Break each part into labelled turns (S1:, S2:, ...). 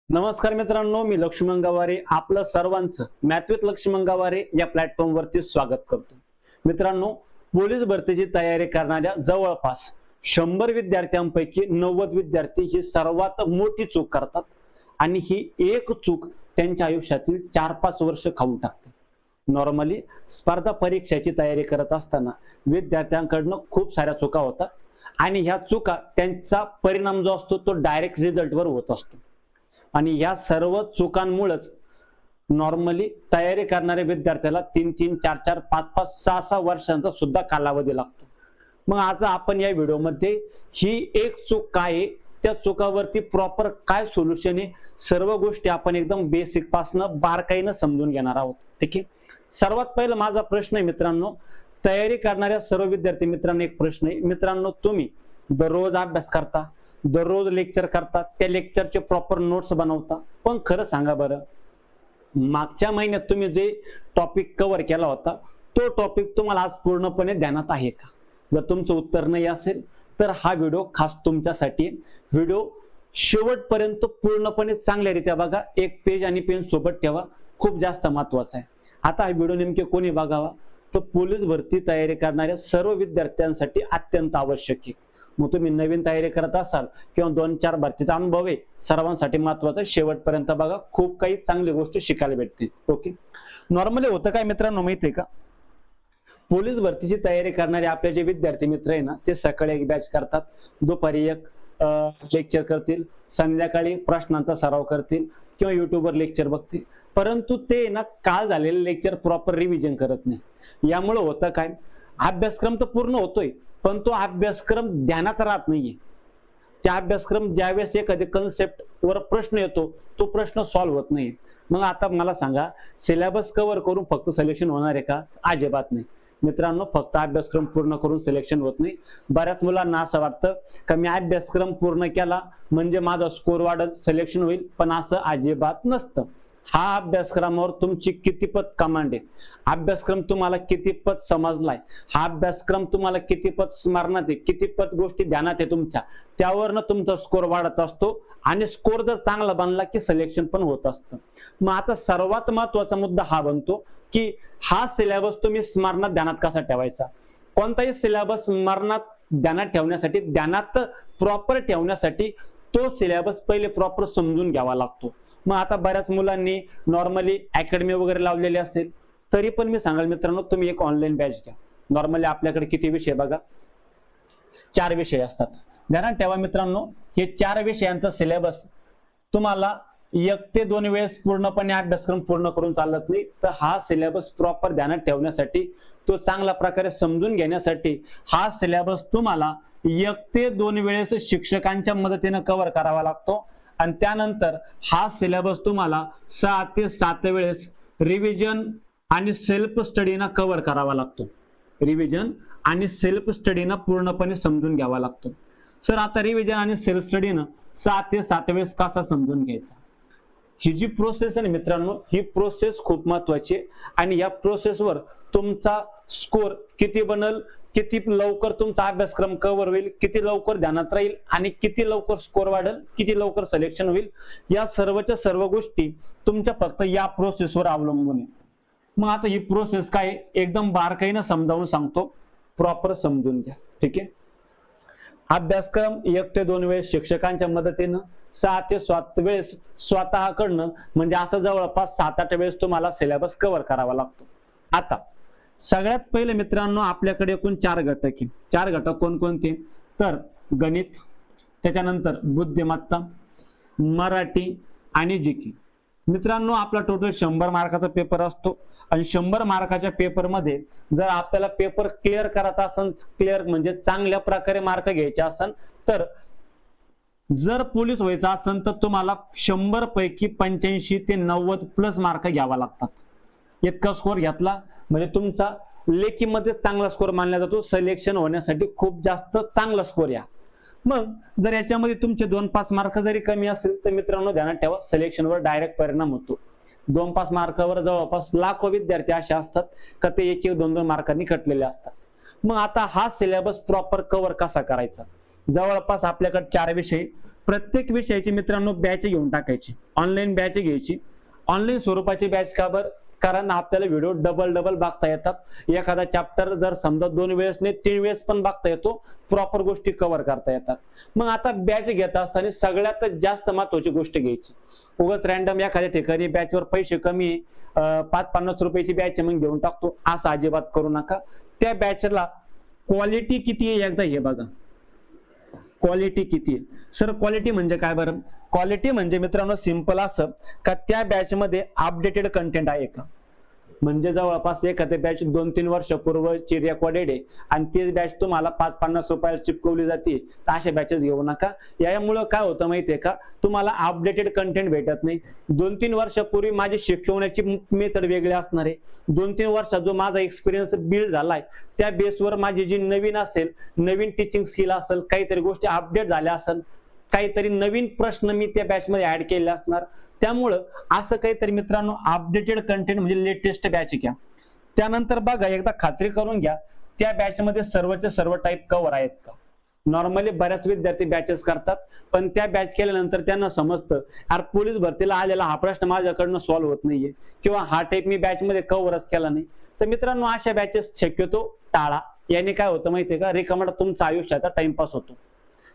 S1: नमस्कार मित्रांनो, मी लक्ष्मण गवारे आपलं सर्वांचं मॅथ विथ लक्ष्मण गवारे या प्लॅटफॉर्म वरती स्वागत करतो। मित्रांनो, पोलीस भरतीची तयारी करणाऱ्या जवळपास 100 विद्यार्थ्यांपैकी 90 विद्यार्थी ही सर्वात मोठी चूक करतात आणि ही एक चूक त्यांच्या आयुष्यातील 4-5 वर्ष खाऊन टाकते। नॉर्मली स्पर्धा परीक्षेची तयारी करत असताना विद्यार्थ्यांकडून खूप साऱ्या चुका होतात आणि ह्या चुका त्यांचा परिणाम जो असतो तो डायरेक्ट रिझल्टवर होत असतो आणि या सर्व चुकांमुळेच नॉर्मली तयारी करणाऱ्या विद्यार्थ्याला 3-3, 4-4, 5-5, 6-6 वर्षांचा सुद्धा कालावधी लागतो। मग आज आपण या व्हिडिओमध्ये ही एक चूक काय आहे, त्या चुकावरती प्रॉपर काय सोल्युशन आहे, सर्व गोष्टी आपण एकदम बेसिक पासून बारकाईने समजून घेणार आहोत। ठीक आहे, सर्वात पहिला माझा प्रश्न आहे मित्रांनो, तयारी करणाऱ्या सर्व विद्यार्थी मित्रांनो एक प्रश्न आहे। मित्रांनो, तुम्ही दररोज अभ्यास करता, दररोज लेक्चर करता, त्या लेक्चरचे प्रॉपर नोट्स बनवता, पण खरं सांगा बरं, मागच्या महिन्यात तुम्ही जे टॉपिक कव्हर केला होता तो टॉपिक तुम्हाला आज पूर्णपणे ध्यानात आहे का? जर तुमचं उत्तर नाही असेल तर हा व्हिडिओ खास तुमच्यासाठी। व्हिडिओ शेवटपर्यंत पूर्णपणे चांगल्यारीत्या बघा, एक पेज आणि पेन सोबत ठेवा, खूप जास्त महत्त्वाचं आहे। आता हा व्हिडिओ नेमके कोणी बघावा, तर पोलीस भरती तयारी करणाऱ्या सर्व विद्यार्थ्यांसाठी अत्यंत आवश्यक आहे। मग तुम्ही नवीन तयारी करत असाल किंवा 2-4 भरतीचा अनुभव आहे, सर्वांसाठी महत्त्वाचं, शेवटपर्यंत बघा, खूप काही चांगली गोष्टी शिकायला भेटतील। ओके, नॉर्मली होतं काय मित्रांनो माहिती आहे का, पोलीस भरतीची तयारी करणारे आपले जे विद्यार्थी मित्र आहे ना, ते सकाळी एक बॅच करतात, दुपारी एक लेक्चर करतील, संध्याकाळी प्रश्नांचा सराव करतील किंवा युट्यूबवर लेक्चर बघतील, परंतु ते ना काल झालेले लेक्चर प्रॉपर रिव्हिजन करत नाही। यामुळे होतं काय, अभ्यासक्रम तर पूर्ण होतोय पण तो अभ्यासक्रम ध्यानात राहत नाहीये। त्या अभ्यासक्रम ज्यावेळेस एखादे कन्सेप्ट वर प्रश्न येतो तो प्रश्न सॉल्व्ह होत नाही। मग आता मला सांगा, सिलेबस कव्हर करून फक्त सिलेक्शन होणार आहे का? अजिबात नाही मित्रांनो, फक्त अभ्यासक्रम पूर्ण करून सिलेक्शन होत नाही। बऱ्याच मुलांना असं वाटतं की मी अभ्यासक्रम पूर्ण केला म्हणजे माझा स्कोर वाढत, सिलेक्शन होईल, पण असं अजिबात नसतं। हा अभ्यासक्रमावर तुमची कितीपत कमांड आहे, अभ्यासक्रम तुम्हाला कितीपत समजलाय, हा अभ्यासक्रम तुम्हाला कितीपत स्मरणात आहे, कितीपत गोष्टी ध्यानात आहे तुमच्या, त्यावरनं तुमचा स्कोर वाढत असतो आणि स्कोर जर चांगला बनला की सिलेक्शन पण होत असतं। मग आता सर्वात महत्त्वाचा मुद्दा हा बनतो की हा सिलेबस तुम्ही स्मरणात ध्यानात कसा ठेवायचा। कोणताही सिलेबस स्मरणात ध्यानात ठेवण्यासाठी, ध्यानात प्रॉपर ठेवण्यासाठी तो सिलेबस पहिले प्रॉपर समजून घ्यावा लागतो। मग आता बऱ्याच मुलांनी नॉर्मली अकॅडमी वगैरे लावलेली असेल, तरी पण मी सांगाल मित्रांनो, तुम्ही एक ऑनलाईन बॅच घ्या। नॉर्मली आपल्याकडे किती विषय बघा, 4 विषय असतात। ध्यानात ठेवा मित्रांनो, हे 4 विषयांचा सिलेबस तुम्हाला 1 ते 2 वेळेस पूर्णपणे अभ्यासक्रम पूर्ण करून चालत नाही। तर हा सिलेबस प्रॉपर ध्यानात ठेवण्यासाठी, तो चांगल्या प्रकारे समजून घेण्यासाठी हा सिलेबस तुम्हाला 1 ते 2 वेळेस शिक्षकांच्या मदतीने कव्हर करावा लागतो आणि त्यानंतर हा सिलेबस तुम्हाला 6 ते 7 वेळेस रिव्हिजन आणि सेल्फ स्टडीना कव्हर करावा लागतो। रिव्हिजन आणि सेल्फ स्टडीना पूर्णपणे समजून घ्यावा लागतो। सर, आता रिव्हिजन आणि सेल्फ स्टडीनं 6 ते 7 वेळेस कसा समजून घ्यायचा, ही जी प्रोसेस आहे मित्रांनो, ही प्रोसेस खूप महत्त्वाची आहे आणि या प्रोसेसवर तुमचा स्कोर किती बनल, किती लवकर तुमचा अभ्यासक्रम कव्हर होईल, किती लवकर ध्यानात राहील आणि किती लवकर स्कोर वाढेल, किती लवकर सिलेक्शन होईल, या सर्वच्या सर्व गोष्टी तुमच्या फक्त या प्रोसेसवर अवलंबून आहे। मग आता ही प्रोसेस काय, एकदम बारकाईने समजावून सांगतो, प्रॉपर समजून घ्या। ठीक आहे, अभ्यासक्रम 1 ते 2 वेळेस शिक्षकांच्या मदतीनं, 6 ते 7 वेळेस स्वतःकडनं, म्हणजे असं जवळपास 7-8 वेळेस तुम्हाला सिलेबस कव्हर करावा लागतो। आता सगळ्यात पहिले मित्रांनो, आपल्याकडे एकूण 4 घटक आहे। 4 घटक कोणकोणते, तर गणित, त्याच्यानंतर बुद्धिमत्ता, मराठी आणि जीके। मित्रांनो, आपला टोटल 100 मार्काचा पेपर असतो आणि 100 मार्काच्या पेपरमध्ये जर आपल्याला पेपर क्लिअर करायचा असेल, क्लिअर म्हणजे चांगल्या प्रकारे मार्क घ्यायचे असेल, तर जर पोलीस व्हायचं असेल तर तुम्हाला 100 पैकी 85 ते 90 प्लस मार्क घ्यावा लागतात। इतका स्कोर घेतला म्हणजे तुमचा लेखीमध्ये चांगला स्कोर मानला जातो, सिलेक्शन होण्यासाठी खूप जास्त चांगला स्कोर या। मग जर याच्यामध्ये तुमचे 2-5 मार्क जरी कमी असेल तर मित्रांनो ध्यानात ठेवा, सिलेक्शनवर डायरेक्ट परिणाम होतो। 2-5 मार्कावर जवळपास लाखो विद्यार्थी असे असतात का ते 1-1, 2-2 मार्कांनी कटलेले असतात। मग आता हा सिलेबस प्रॉपर कव्हर कसा करायचा, जवळपास आपल्याकडे 4 विषय, प्रत्येक विषयाची मित्रांनो बॅच घेऊन टाकायची, ऑनलाईन बॅच घ्यायची. ऑनलाईन स्वरूपाची बॅच का बरं? कारण आपल्याला व्हिडिओ डबल बघता येतात. एखादा चॅप्टर जर समजा 2 वेळेस नाही 3 वेळेस पण बघता येतो, प्रॉपर गोष्टी कव्हर करता येतात. मग आता बॅच घेत असताना सगळ्यात जास्त महत्वाची गोष्ट घ्यायची. उगाच रॅन्डम एखाद्या ठिकाणी बॅचवर पैसे कमी 5-50 रुपयाची बॅच मग घेऊन टाकतो, असं अजिबात करू नका. त्या बॅचला क्वालिटी किती आहे एकदा हे बघा. क्वालिटी किती आहे? सर क्वालिटी म्हणजे काय बरं? क्वालिटी म्हणजे मित्रांनो सिंपल असं का त्या बॅच मध्ये अपडेटेड कंटेंट आहे का? म्हणजे जवळपास एखादी बॅच 2-3 वर्षापूर्वीची रेकॉर्डेड आहे आणि ती बॅच तुम्हाला 5-50 रुपयाला चिपकवली जाते, तर अशा बॅचेस घेऊ नका. यामुळे काय होतं माहितीये का, तुम्हाला अपडेटेड कंटेंट भेटत नाही. 2-3 वर्षापूर्वी माझी शिकवण्याची मेथड वेगळी असणार आहे. 2-3 वर्षात जो माझा एक्सपिरियन्स बिल्ड झालाय त्या बेसवर माझी जी नवीन असेल, नवीन टीचिंग स्किल असेल, काहीतरी गोष्टी अपडेट झाल्या असेल, काहीतरी नवीन प्रश्न मी त्या बॅच मध्ये ऍड केले असणार. त्यामुळं असं काहीतरी मित्रांनो अपडेटेड कंटेंट म्हणजे लेटेस्ट बॅच घ्या. त्यानंतर बघा एकदा खात्री करून घ्या त्या बॅच मध्ये सर्वचे सर्व टाईप कव्हर आहेत का. नॉर्मली बऱ्याच विद्यार्थी बॅचेस करतात, पण त्या बॅच केल्यानंतर त्यांना समजतं यार पोलीस भरतीला आलेला हा प्रश्न माझ्याकडनं सॉल्व्ह होत नाहीये, किंवा हा टाईप मी बॅच मध्ये कव्हरच केला नाही. तर मित्रांनो अशा बॅचेस शक्यतो टाळा. याने काय होतं माहितीये का, रिकामटा तुमचा आयुष्याचा टाइमपास होतो.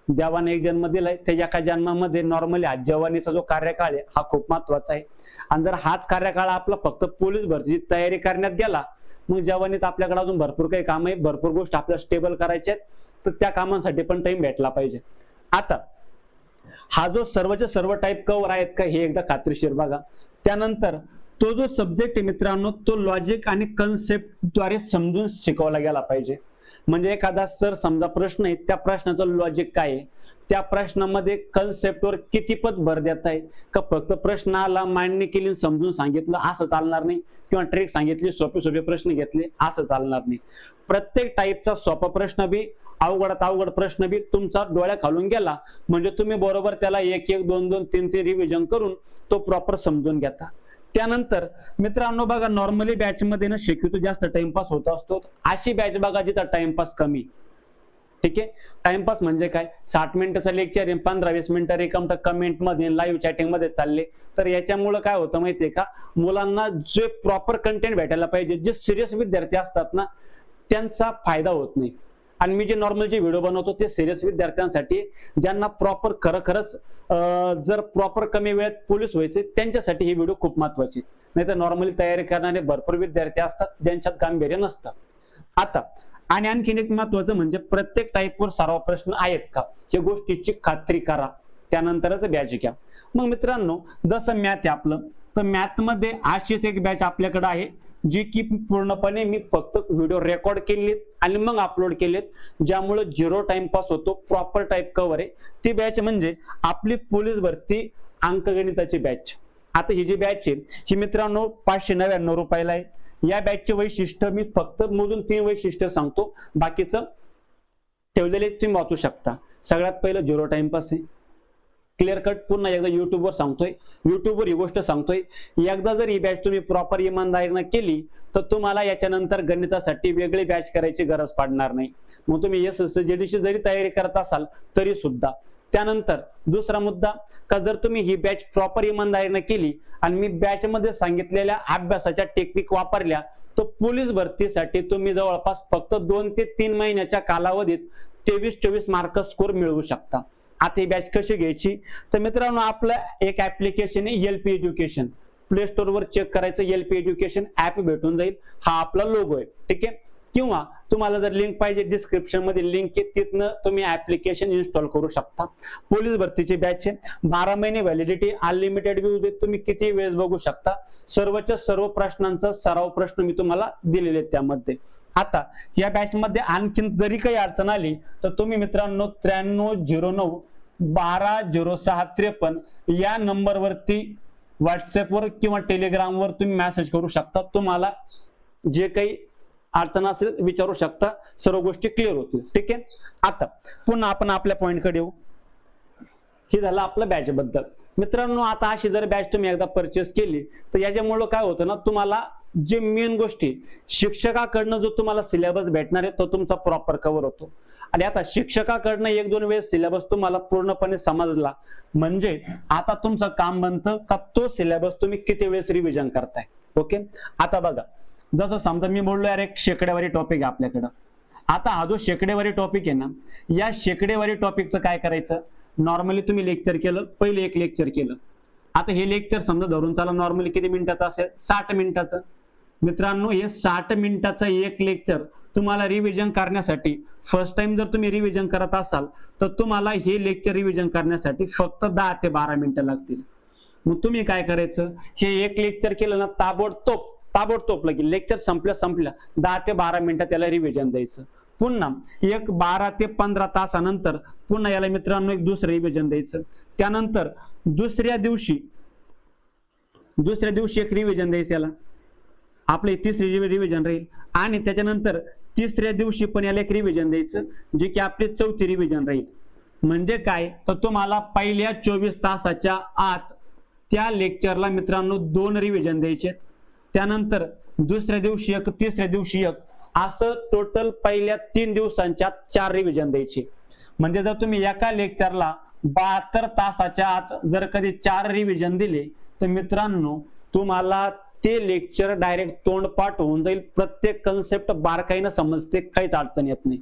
S1: देवाने एक जन्म दिलाय, त्याच्या एका जन्मामध्ये नॉर्मली आज जवानीचा जो कार्यकाळ आहे हा खूप महत्वाचा आहे. आणि जर हाच कार्यकाळ आपला फक्त पोलीस भरतीची तयारी करण्यात गेला, मग जवानीत आपल्याकडे अजून भरपूर काही काम आहे, भरपूर गोष्टी आपल्याला स्टेबल करायच्या आहेत, तर त्या कामांसाठी पण टाइम भेटला पाहिजे. आता हा जो सर्वचे सर्व टाईप कव्हर आहेत का हे एकदा खात्रीशीर बघा. त्यानंतर तो जो सब्जेक्ट आहे मित्रांनो तो लॉजिक आणि कन्सेप्ट द्वारे समजून शिकवला गेला पाहिजे. म्हणजे एखादा सर समजा प्रश्न आहे, त्या प्रश्नाचं लॉजिक काय आहे, त्या प्रश्नामध्ये कन्सेप्टवर कितीपत भर देत आहे का फक्त प्रश्नाला मांडणी केली समजून सांगितलं असं चालणार नाही, किंवा ट्रिक सांगितली सोपे प्रश्न घेतले असं चालणार नाही. प्रत्येक टाईपचा सोपा प्रश्न बी अवघडात अवघड प्रश्न बी तुमचा डोळ्या खालून गेला म्हणजे तुम्ही बरोबर त्याला 1-1, 2-2, 3-3 रिव्हिजन करून तो प्रॉपर समजून घेता. त्यानंतर मित्रांनो बघा नॉर्मली बॅच मध्ये ना शक्यतो जास्त टाइमपास होत असतो. अशी बॅच बघा जिथं टाइमपास कमी. ठीक आहे, टाइमपास म्हणजे काय, 60 मिनिटाचं लेक्चर आहे, 15-20 मिनिटं रिकाम तर कमेंट मध्ये लाईव्ह चॅटिंग मध्ये चालले. तर याच्यामुळे काय होतं माहितीये का, मुलांना जे प्रॉपर कंटेंट भेटायला पाहिजे, जे सिरियस विद्यार्थी असतात ना त्यांचा फायदा होत नाही. आणि मी जे नॉर्मल जे व्हिडिओ बनवतो ते सिरियस विद्यार्थ्यांसाठी, ज्यांना प्रॉपर खरंच जर प्रॉपर कमी वेळात पोलीस व्हायचे त्यांच्यासाठी ही व्हिडिओ खूप महत्वाची. नाही तर नॉर्मली तयारी करणारे भरपूर विद्यार्थी असतात ज्यांच्यात गांभीर्य नसतं. आता आणि आणखीन एक महत्वाचं म्हणजे प्रत्येक टाईपवर सराव प्रश्न आहेत का या गोष्टीची खात्री करा, त्यानंतरच बॅच घ्या. मग मित्रांनो जसं मॅथ आहे आपलं, तर मॅथ मध्ये अशीच एक बॅच आपल्याकडे आहे जी की पूर्णपणे मी फक्त व्हिडिओ रेकॉर्ड केलेत आणि मग अपलोड केलेत, ज्यामुळे 0 टाइमपास होतो, प्रॉपर टाईप कव्हर आहे. ती बॅच म्हणजे आपली पोलीस भरती अंकगणिताची बॅच. आता ही जी बॅच आहे ही मित्रांनो 599 रुपयाला आहे. या बॅचचे वैशिष्ट्य मी फक्त मोजून 3 वैशिष्ट्य सांगतो, बाकीचं ठेवलेले तुम्ही वाचू शकता. सगळ्यात पहिलं 0 टाइमपास आहे. क्लिअर कट पुन्हा एकदा युट्यूबवर सांगतोय, युट्यूबवर ही गोष्ट सांगतोय. एकदा जर ही बॅच तुम्ही प्रॉपर इमानदारीने केली तर तुम्हाला याच्यानंतर गणितासाठी वेगळी बॅच करायची गरज पडणार नाही. मग तुम्ही SSJDची जरी तयारी करत असाल तरी सुद्धा. त्यानंतर दुसरा मुद्दा का जर तुम्ही ही बॅच प्रॉपर इमानदारीने केली आणि मी बॅच मध्ये सांगितलेल्या अभ्यासाच्या टेक्निक वापरल्या तर पोलीस भरतीसाठी तुम्ही जवळपास फक्त 2 ते 3 महिन्याच्या कालावधीत 23-24 मार्क स्कोर मिळवू शकता. आता ही बॅच कशी घ्यायची, तर मित्रांनो आपलं एक ऍप्लिकेशन आहे LP एज्युकेशन. प्ले स्टोर वर चेक करायचं, LP एज्युकेशन ऍप भेटून जाईल. हा आपला लोगो आहे. ठीक आहे, किंवा तुम्हाला जर लिंक पाहिजे डिस्क्रिप्शन मध्ये लिंक आहे, तिथनं तुम्ही ऍप्लिकेशन इन्स्टॉल करू शकता. पोलीस भरतीची बॅच आहे, 12 महिने व्हॅलिडिटी, अनलिमिटेड व्ह्यूज आहेत, तुम्ही किती वेळेस बघू शकता. सर्वच्या सर्व प्रश्नांचा सराव प्रश्न मी तुम्हाला दिलेले आहेत त्यामध्ये. आता या बॅच मध्ये आणखीन जरी काही अडचण आली तर तुम्ही मित्रांनो 9309120653 या नंबरवरती व्हॉट्सअपवर किंवा टेलिग्रामवर तुम्ही मेसेज करू शकता. तुम्हाला जे काही अडचण असेल विचारू शकता, सर्व गोष्टी क्लिअर होतील. ठीक आहे, आता पुन्हा आपण आपल्या पॉइंटकडे येऊ. हे झालं आपलं बॅच बद्दल. मित्रांनो आता अशी जर बॅच तुम्ही एकदा परचेस केली तर याच्यामुळे काय होतं ना, तुम्हाला जे मेन गोष्टी शिक्षकाकडनं जो तुम्हाला सिलेबस भेटणार आहे तो तुमचा प्रॉपर कव्हर होतो. आणि आता शिक्षकाकडनं एक दोन वेळेस सिलेबस तुम्हाला पूर्णपणे समजला म्हणजे आता तुमचं काम बनतं का तो सिलेबस तुम्ही किती वेळेस रिव्हिजन करताय. ओके, आता बघा जसं समजा मी बोललो यार एक शेकडेवारी टॉपिक आहे आपल्याकडं. आता हा जो शेकडेवारी टॉपिक आहे ना, या शेकडेवारी टॉपिकचं काय करायचं, नॉर्मली तुम्ही लेक्चर केलं, पहिले एक लेक्चर केलं. आता हे लेक्चर समजा धरून चला नॉर्मली किती मिनिटाचं असेल, 60 मिनिटाचं. मित्रांनो हे 60 मिनिटाचं एक लेक्चर तुम्हाला रिव्हिजन करण्यासाठी, फर्स्ट टाइम जर तुम्ही रिव्हिजन करत असाल तर तुम्हाला हे लेक्चर रिव्हिजन करण्यासाठी फक्त 10 ते 12 मिनिटं लागतील. मग तुम्ही काय करायचं, हे एक लेक्चर केलं ना ताबडतोब लगेच लेक्चर संपल्या 10 ते 12 मिनिटं त्याला रिव्हिजन द्यायचं. पुन्हा एक 12 ते 15 तासानंतर पुन्हा याला मित्रांनो एक दुसरं रिव्हिजन द्यायचं. त्यानंतर दुसऱ्या दिवशी एक रिव्हिजन द्यायचं, याला आपले तिसरी रिव्हिजन राहील. आणि त्याच्यानंतर तिसऱ्या दिवशी पण याला एक रिव्हिजन द्यायचं जे की आपली चौथी रिव्हिजन राहील. म्हणजे काय तर तुम्हाला पहिल्या 24 तासाच्या आत त्या लेक्चरला मित्रांनो 2 रिव्हिजन द्यायचे. त्यानंतर दुसऱ्या दिवशी एक, तिसऱ्या दिवशी एक, असं टोटल पहिल्या 3 दिवसांच्या 4 रिव्हिजन द्यायचे. म्हणजे जर तुम्ही एका लेक्चरला 72 तासाच्या आत जर कधी 4 रिव्हिजन दिले तर मित्रांनो तुम्हाला ते लेक्चर डायरेक्ट तोंडपाठ होऊन जाईल. प्रत्येक कन्सेप्ट बारकाईनं समजते, काहीच अडचण येत नाही.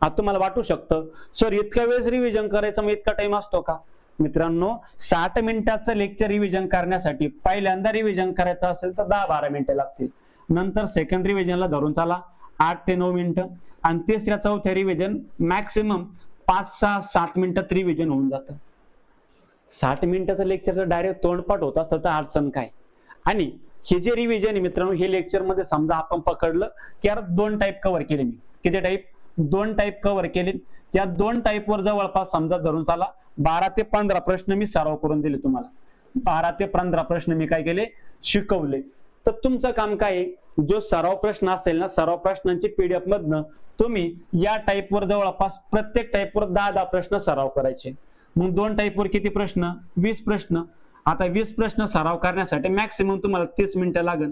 S1: आता तुम्हाला वाटू शकतं सर इतक्या वेळेस रिव्हिजन करायचं, मग इतका टाइम असतो का? मित्रांनो 60 मिनिटाचं लेक्चर रिव्हिजन करण्यासाठी पहिल्यांदा रिव्हिजन करायचं असेल तर 10-12 मिनिटं लागतील. नंतर सेकंड रिव्हिजनला धरून चला 8 ते 9 मिनिटं. आणि तिसऱ्या चौथ्या रिव्हिजन मॅक्सिमम 5-6-7 मिनिटात रिव्हिजन होऊन जातं. 60 मिनिटाचं लेक्चर डायरेक्ट तोंडपाठ होत असतं तर अडचण काय. आणि हे जे रिव्हिजन आहे मित्रांनो, हे लेक्चर मध्ये समजा आपण पकडलं की यार 2 टाईप कव्हर केले मी. किती टाईप? 2 टाईप कव्हर केले. या 2 टाईपवर जवळपास समजा धरून चला 12 ते 15 प्रश्न मी सराव करून दिले तुम्हाला. 12 ते 15 प्रश्न मी काय केले, शिकवले. तर तुमचं काम काय आहे, जो सराव प्रश्न असेल ना, सराव प्रश्नांची पीडीएफ मधनं तुम्ही या टाईपवर जवळपास प्रत्येक टाईपवर 10-10 प्रश्न सराव करायचे. मग 2 टाईपवर किती प्रश्न? 20 प्रश्न. आता 20 प्रश्न सराव करण्यासाठी मॅक्सिमम तुम्हाला 30 मिनिटं लागेल.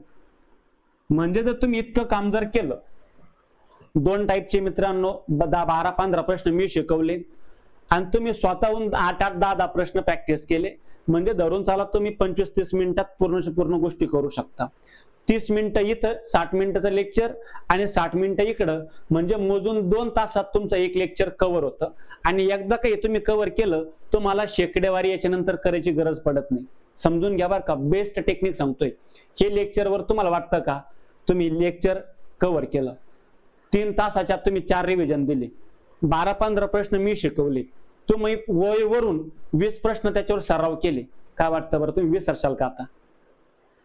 S1: म्हणजे जर तुम्ही इतकं काम जर केलं, 2 टाईपचे मित्रांनो 12-15 प्रश्न मी शिकवले आणि तुम्ही स्वतःहून 8-8, 10-10 प्रश्न प्रॅक्टिस केले, म्हणजे धरून चाला तुम्ही 25-30 मिनिटात पूर्ण गोष्टी करू शकता. 30 मिनिटं इथं 60 मिनिटाचं लेक्चर आणि 60 मिनिटं इकडं, म्हणजे मोजून 2 तासात तुमचं एक लेक्चर कव्हर होतं. आणि एकदा काही तुम्ही कव्हर केलं तुम्हाला शेकडेवारी याच्या नंतर करायची गरज पडत नाही. समजून घ्या बरं का, बेस्ट टेक्निक सांगतोय. हे लेक्चरवर तुम्हाला वाटतं का तुम्ही लेक्चर कव्हर केलं, 3 तासाच्या तुम्ही 4 रिव्हिजन दिले, 12-15 प्रश्न मी शिकवले, तुम्ही वरून 20 प्रश्न त्याच्यावर सराव केले, काय वाटतं बरं तुम्ही विसरशाल का? आता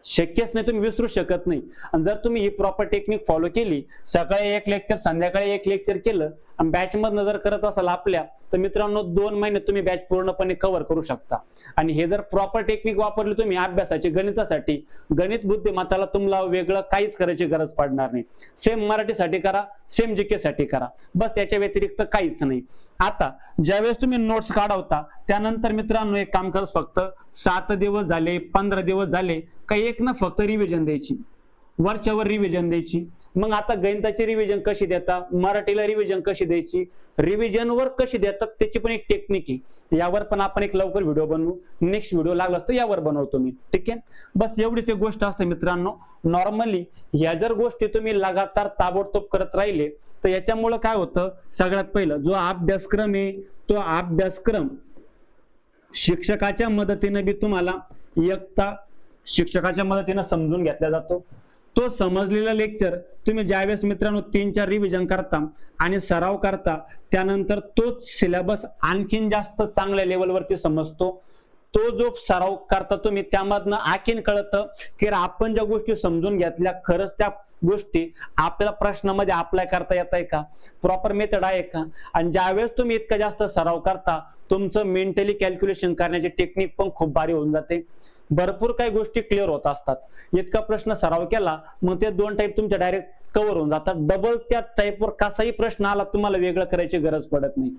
S1: शक्यच नाही, तुम्ही विसरू शकत नाही. आणि जर तुम्ही ही प्रॉपर टेक्निक फॉलो केली, सकाळी एक लेक्चर संध्याकाळी एक लेक्चर केलं आणि बॅच मधनं जर करत असाल आपल्या, तर मित्रांनो 2 महिने तुम्ही बॅच पूर्णपणे कव्हर करू शकता. आणि हे जर प्रॉपर टेक्निक वापरली तुम्ही अभ्यासाची, गणितासाठी, गणित बुद्धिमत्ताला तुम्हाला वेगळं काहीच करायची गरज पडणार नाही. सेम मराठीसाठी करा, सेम जीके साठी करा, बस त्याच्या व्यतिरिक्त काहीच नाही. आता ज्यावेळेस तुम्ही नोट्स काढवता त्यानंतर मित्रांनो एक काम कर, फक्त 7 दिवस झाले, 15 दिवस झाले का एक ना फक्त रिव्हिजन द्यायची, वरच्यावर रिव्हिजन द्यायची. मग आता गणिताची रिव्हिजन कशी देता, मराठीला रिव्हिजन कशी द्यायची, रिव्हिजनवर कशी देतात त्याची पण एक टेक्निक आहे. यावर पण आपण एक लवकर व्हिडिओ बनवू, नेक्स्ट व्हिडिओ लागला तर यावर बनवतो मी, ठीक आहे. बस एवढीच एक गोष्ट असते मित्रांनो. नॉर्मली या जर गोष्टी तुम्ही लगातार ताबडतोब करत राहिले तर याच्यामुळे काय होतं, सगळ्यात पहिलं जो अभ्यासक्रम आहे तो अभ्यासक्रम शिक्षकाच्या मदतीने बी तुम्हाला एकता शिक्षकाच्या मदतीने समजून घेतला जातो. तो समजलेला लेक्चर तुम्ही ज्यावेळेस मित्रांनो 3-4 रिव्हिजन करता आणि सराव करता, त्यानंतर तोच सिलेबस आणखीन जास्त चांगल्या लेवलवरती समजतो. तो जो सराव करता तुम्ही त्यामधनं आणखीन कळतं की आपण ज्या गोष्टी समजून घेतल्या खरंच त्या गोष्टी आपल्याला प्रश्नामध्ये अप्लाय करता येत आहे का, प्रॉपर मेथड आहे का. आणि ज्यावेळेस तुम्ही इतका जास्त सराव करता तुमचं मेंटली कॅल्क्युलेशन करण्याची टेक्निक पण खूप भारी होऊन जाते. भरपूर काही गोष्टी क्लिअर होत असतात. इतका प्रश्न सराव केला मग ते 2 टाईप तुमच्या डायरेक्ट कव्हर होऊन जातात. डबल त्या टाईपवर कसाही प्रश्न आला तुम्हाला वेगळं करायची गरज पडत नाही.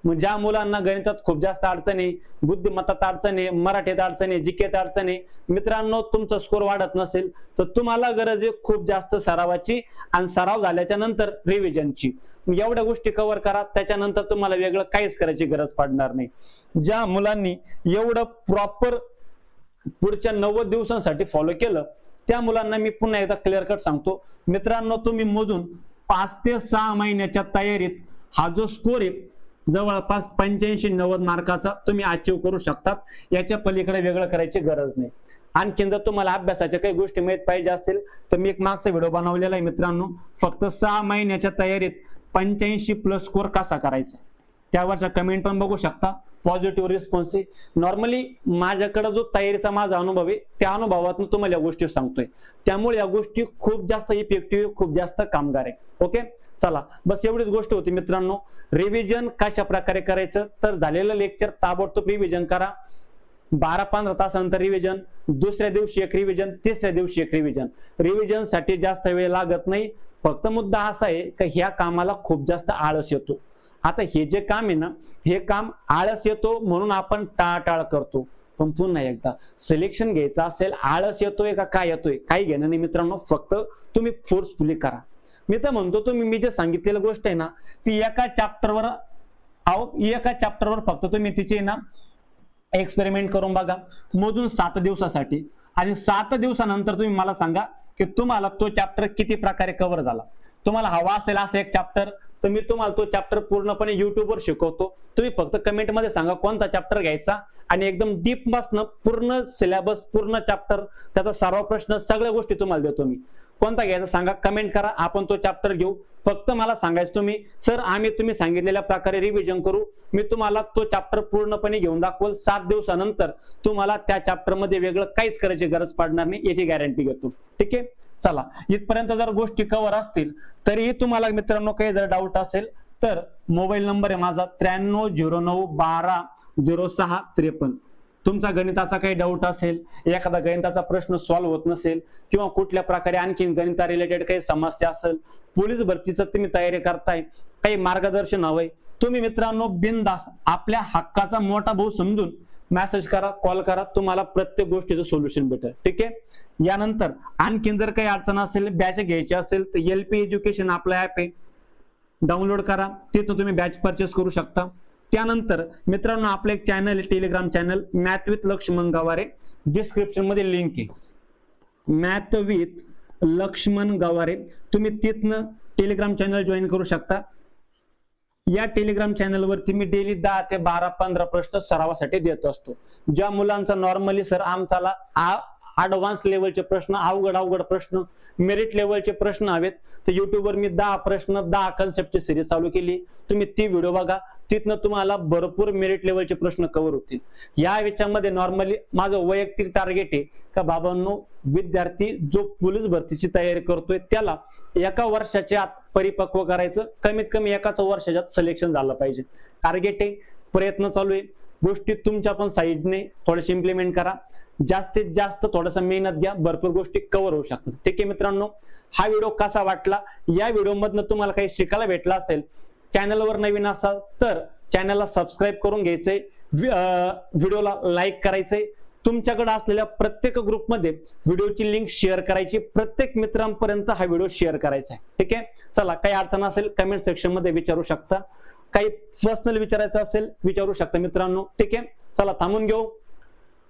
S1: मग ज्या मुलांना गणितात खूप जास्त अडचणी, बुद्धिमत्तात अडचणी, मराठीत अडचणी, जीकेत अडचणी, मित्रांनो तुमचा स्कोर वाढत नसेल तर तुम्हाला गरज आहे खूप जास्त सरावाची आणि सराव झाल्याच्या नंतर रिव्हिजनची. एवढ्या गोष्टी कव्हर करा, त्याच्यानंतर तुम्हाला वेगळं काहीच करायची गरज पडणार नाही. ज्या मुलांनी एवढं प्रॉपर पुढच्या 90 दिवसांसाठी फॉलो केलं त्या मुलांना मी पुन्हा एकदा क्लिअर कट सांगतो, मित्रांनो तुम्ही मोजून 5 ते 6 महिन्याच्या तयारीत हा जो स्कोर आहे जवळपास 85-90 मार्काचा तुम्ही अचीव करू शकतात. याच्या पलीकडे वेगळं करायची गरज नाही. आणखीन जर तुम्हाला अभ्यासाच्या काही गोष्टी माहित पाहिजे असेल तर मी एक मागचा व्हिडिओ बनवलेला आहे मित्रांनो, फक्त 6 महिन्याच्या तयारीत 85+ स्कोर कसा करायचा, त्यावरचा कमेंट पण बघू शकता. पॉझिटिव्ह रिस्पॉन्स आहे. नॉर्मली माझ्याकडे जो तयारीचा माझा अनुभव आहे त्या अनुभवातून तुम्हाला या गोष्टी सांगतोय, त्यामुळे या गोष्टी खूप जास्त इफेक्टिव्ह, खूप जास्त कामगार आहे. ओके, चला बस एवढीच गोष्ट होती मित्रांनो. रिव्हिजन कशा प्रकारे करायचं, तर झालेलं लेक्चर ताबडतोब रिव्हिजन करा. 12-15 तासानंतर रिव्हिजन, दुसऱ्या दिवशी एक रिव्हिजन, तिसऱ्या दिवशी एक रिव्हिजन. रिव्हिजन साठी जास्त वेळ लागत नाही. फक्त मुद्दा असा आहे की ह्या कामाला खूप जास्त आळस येतो. आता हे जे काम आहे ना, हे काम आळस येतो म्हणून आपण टाळाटाळ करतो. पण पुन्हा एकदा सिलेक्शन घ्यायचं असेल, आळस येतोय का काय येतोय काही घेणं नाही मित्रांनो, फक्त तुम्ही फोर्सफुली करा. मी तर म्हणतो तुम्ही मी जे सांगितलेली गोष्ट आहे ना ती एका चॅप्टरवर फक्त तुम्ही तिचे ना एक्सपेरिमेंट करून बघा मोजून 7 दिवसासाठी, आणि 7 दिवसानंतर तुम्ही मला सांगा की तुम्हाला तो चॅप्टर किती प्रकारे कव्हर झाला. तुम्हाला हवा असेल असं एक चॅप्टर तर मी तुम्हाला तो चॅप्टर पूर्णपणे युट्यूबवर शिकवतो. तुम्ही फक्त कमेंट मध्ये सांगा कोणता चॅप्टर घ्यायचा, आणि एकदम डीप पासनं पूर्ण सिलेबस, पूर्ण चॅप्टर, त्याचा सर्व प्रश्न, सगळ्या गोष्टी तुम्हाला देतो मी. कोणता घ्यायचा सांगा, कमेंट करा, आपण तो चॅप्टर घेऊ. फक्त मला सांगायचं तुम्ही सर आम्ही तुम्ही सांगितलेल्या प्रकारे रिव्हिजन करू. मी तुम्हाला तो चॅप्टर पूर्णपणे घेऊन दाखवल. 7 दिवसानंतर तुम्हाला त्या चॅप्टर मध्ये वेगळं काहीच करायची गरज पडणार नाही याची गॅरंटी घेतो. ठीक आहे, चला इथपर्यंत जर गोष्टी कव्हर असतील तरीही तुम्हाला मित्रांनो काही जर डाऊट असेल तर मोबाईल नंबर आहे माझा 9309120653. तुमचा गणिताचा काही डाऊट असेल, एखादा गणिताचा प्रश्न सॉल्व्ह होत नसेल, किंवा कुठल्या प्रकारे आणखीन गणिता रिलेटेड काही समस्या असेल, पोलीस भरतीचं तुम्ही तयारी करताय, काही मार्गदर्शन हवंय, तुम्ही मित्रांनो बिनधास्त आपल्या हक्काचा मोठा भाऊ समजून मेसेज करा, कॉल करा, तुम्हाला प्रत्येक गोष्टीचं सोल्युशन भेटेल. ठीक आहे, यानंतर आणखीन जर काही अडचण असेल, बॅच घ्यायची असेल तर LP एज्युकेशन आपलं ऍप आहे, डाउनलोड करा, तिथून तुम्ही बॅच परचेस करू शकता. त्यानंतर मित्रांनो आपलं एक चॅनल आहे, Telegram channel math with Laxman Gaware, description मध्ये लिंक आहे, मॅथ विथ लक्ष्मण गवारे. तुम्ही तिथनं टेलिग्राम चॅनल जॉईन करू शकता. या टेलिग्राम चॅनलवरती मी डेली 10 ते 12-15 प्रश्न सरावासाठी देत असतो. ज्या मुलांचा नॉर्मली सर आमचाला ऍडव्हान्स लेवलचे प्रश्न, अवघड प्रश्न, मेरिट लेवलचे प्रश्न हवेत तर युट्यूबवर मी 10 प्रश्न 10 कन्सेप्टची सिरीज चालू केली. तुम्ही ती व्हिडिओ बघा, तिथनं तुम्हाला भरपूर मेरिट लेवलचे प्रश्न कव्हर होतील. या याच्यामध्ये नॉर्मली माझं वैयक्तिक टार्गेट आहे का बाबांनो, विद्यार्थी जो पोलीस भरतीची तयारी करतोय त्याला 1 वर्षाच्या आत परिपक्व करायचं, कमीत कमी 1 वर्षाच्या आत सिलेक्शन झालं पाहिजे. टार्गेट आहे, प्रयत्न चालू आहे. गोष्टी तुमच्या पण साईडने थोडेसे इम्प्लिमेंट करा, जास्तीत जास्त थोडासा मेहनत घ्या, भरपूर गोष्टी कव्हर होऊ शकतात. ठीक आहे मित्रांनो, हा व्हिडिओ कसा वाटला, या व्हिडिओ मधनं तुम्हाला काही शिकायला भेटला असेल, चॅनलवर नवीन असाल तर चॅनलला सबस्क्राईब करून घ्यायचंय, व्हिडिओला लाईक करायचंय, तुमच्याकडे असलेल्या प्रत्येक ग्रुपमध्ये व्हिडिओची लिंक शेअर करायची, प्रत्येक मित्रांपर्यंत हा व्हिडिओ शेअर करायचा आहे. ठीक आहे, चला काही अडचण असेल कमेंट सेक्शन मध्ये विचारू शकता, काही पर्सनल विचारायचं असेल विचारू शकता मित्रांनो. ठीक आहे, चला थांबून घेऊ.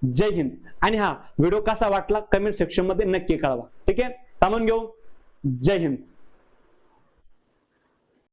S1: जय हिंद. आणि हा व्हिडिओ कसा वाटला कमेंट सेक्शन मध्ये नक्की कळवा. ठीक आहे, थांबून घेऊ. जय हिंद.